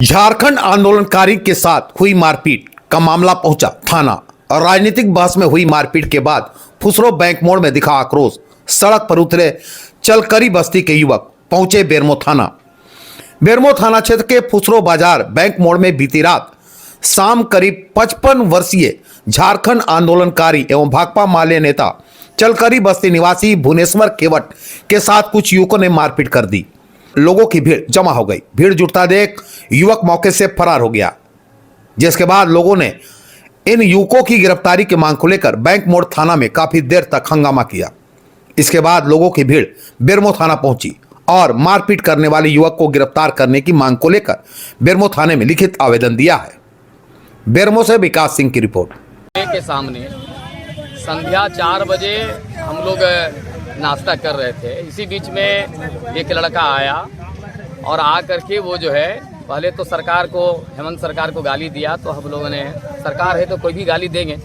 झारखंड आंदोलनकारी के साथ हुई मारपीट का मामला पहुंचा थाना और राजनीतिक बहस में हुई मारपीट के बाद फुसरो बैंक मोड़ में दिखा आक्रोश। सड़क पर उतरे चलकरी बस्ती के युवक पहुंचे बेरमो थाना। बेरमो थाना क्षेत्र के फुसरो बाजार बैंक मोड़ में बीती रात शाम करीब 55 वर्षीय झारखंड आंदोलनकारी एवं भाकपा माले नेता चलकरी बस्ती निवासी भुवनेश्वर केवट के साथ कुछ युवकों ने मारपीट कर दी। लोगों की भीड़ जमा हो गई। भीड़ जुटता देख युवक मौके से फरार हो गया, जिसके बाद लोगों ने इन युवकों की गिरफ्तारी की मांग को लेकर बैंक मोड़ थाना में काफी देर तक हंगामा किया। इसके बाद लोगों की भीड़ बेरमो थाना पहुंची और मारपीट करने वाले युवक को गिरफ्तार करने की मांग को लेकर बेरमो थाने में लिखित आवेदन दिया है। बेरमो से विकास सिंह की रिपोर्ट। के सामने संध्या 4 बजे हम लोग नाश्ता कर रहे थे। इसी बीच में एक लड़का आया और आ करके वो जो है पहले तो सरकार को, हेमंत सरकार को गाली दिया। तो हम लोगों ने, सरकार है तो कोई भी गाली देंगे,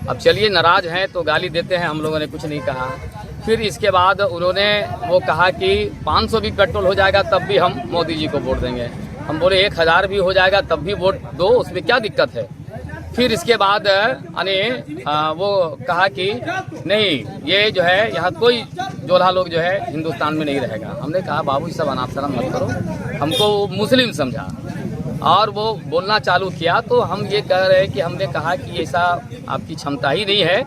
अब चलिए नाराज हैं तो गाली देते हैं, हम लोगों ने कुछ नहीं कहा। फिर इसके बाद उन्होंने वो कहा कि 500 भी पेट्रोल हो जाएगा तब भी हम मोदी जी को वोट देंगे। हम बोले 1000 भी हो जाएगा तब भी वोट दो, उसमें क्या दिक्कत है। फिर इसके बाद वो कहा कि नहीं, ये जो है यहाँ कोई जोल्हा लोग जो है हिंदुस्तान में नहीं रहेगा। हमने कहा बाबू सब अनाप शनाप मत करो, हमको मुस्लिम समझा और वो बोलना चालू किया। तो हम ये कह रहे हैं कि हमने कहा कि ऐसा आपकी क्षमता ही नहीं है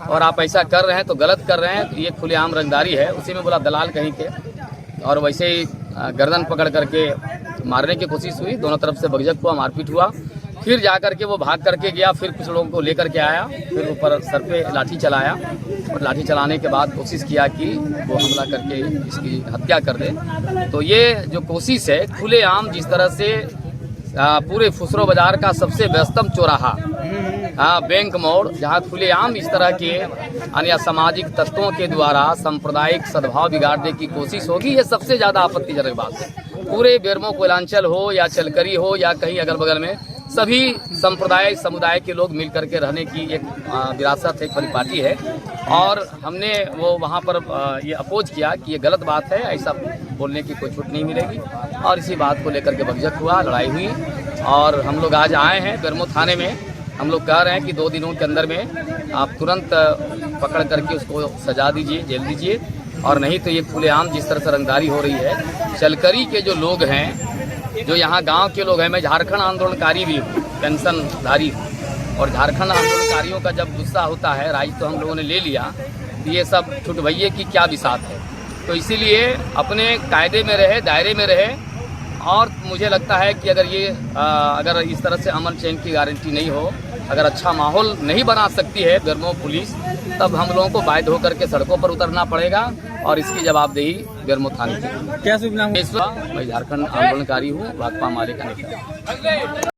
और आप ऐसा कर रहे हैं तो गलत कर रहे हैं, ये खुलेआम रंगदारी है। उसी में बोला दलाल कहीं के, और वैसे ही गर्दन पकड़ करके मारने की कोशिश हुई। दोनों तरफ से बगजक हुआ, मारपीट हुआ। फिर जा करके वो भाग करके गया। फिर कुछ लोगों को लेकर के आया, फिर ऊपर सर पे लाठी चलाया और लाठी चलाने के बाद कोशिश किया कि वो हमला करके इसकी हत्या कर दे। तो ये जो कोशिश है खुलेआम, जिस तरह से पूरे फुसरो बाजार का सबसे व्यस्तम चौराहा बैंक मोड़, जहाँ खुलेआम इस तरह के अन्य सामाजिक तत्वों के द्वारा सांप्रदायिक सद्भाव बिगाड़ने की कोशिश होगी, ये सबसे ज़्यादा आपत्तिजनक बात है। पूरे बेरमो कोयलांचल हो या चलकरी हो या कहीं अगल बगल में सभी संप्रदाय समुदाय के लोग मिल करके रहने की एक विरासत है, एक परिपाटी है। और हमने वो वहाँ पर ये अपोज किया कि ये गलत बात है, ऐसा बोलने की कोई छूट नहीं मिलेगी। और इसी बात को लेकर के बगजक हुआ, लड़ाई हुई और हम लोग आज आए हैं बेरमो थाने में। हम लोग कह रहे हैं कि 2 दिनों के अंदर में आप तुरंत पकड़ करके उसको सजा दीजिए, जेल दीजिए, और नहीं तो ये खुलेआम जिस तरह से रंगदारी हो रही है। चलकरी के जो लोग हैं, जो यहाँ गांव के लोग हैं, मैं झारखंड आंदोलनकारी भी हूँ, पेंशनधारी हूँ, और झारखंड आंदोलनकारियों का जब गुस्सा होता है, राइज तो हम लोगों ने ले लिया, तो ये सब छुट भैये की क्या बिसात है। तो इसीलिए अपने कायदे में रहे, दायरे में रहे। और मुझे लगता है कि अगर इस तरह से अमन चैन की गारंटी नहीं हो, अगर अच्छा माहौल नहीं बना सकती है बेरमो पुलिस, तब हम लोगों को बाध्य होकर के सड़कों पर उतरना पड़ेगा और इसकी जवाबदेही बेरमो थाने की। क्या शुभ नाम? मैं झारखंड आंदोलनकारी हूँ, भाकपा माले का नेता।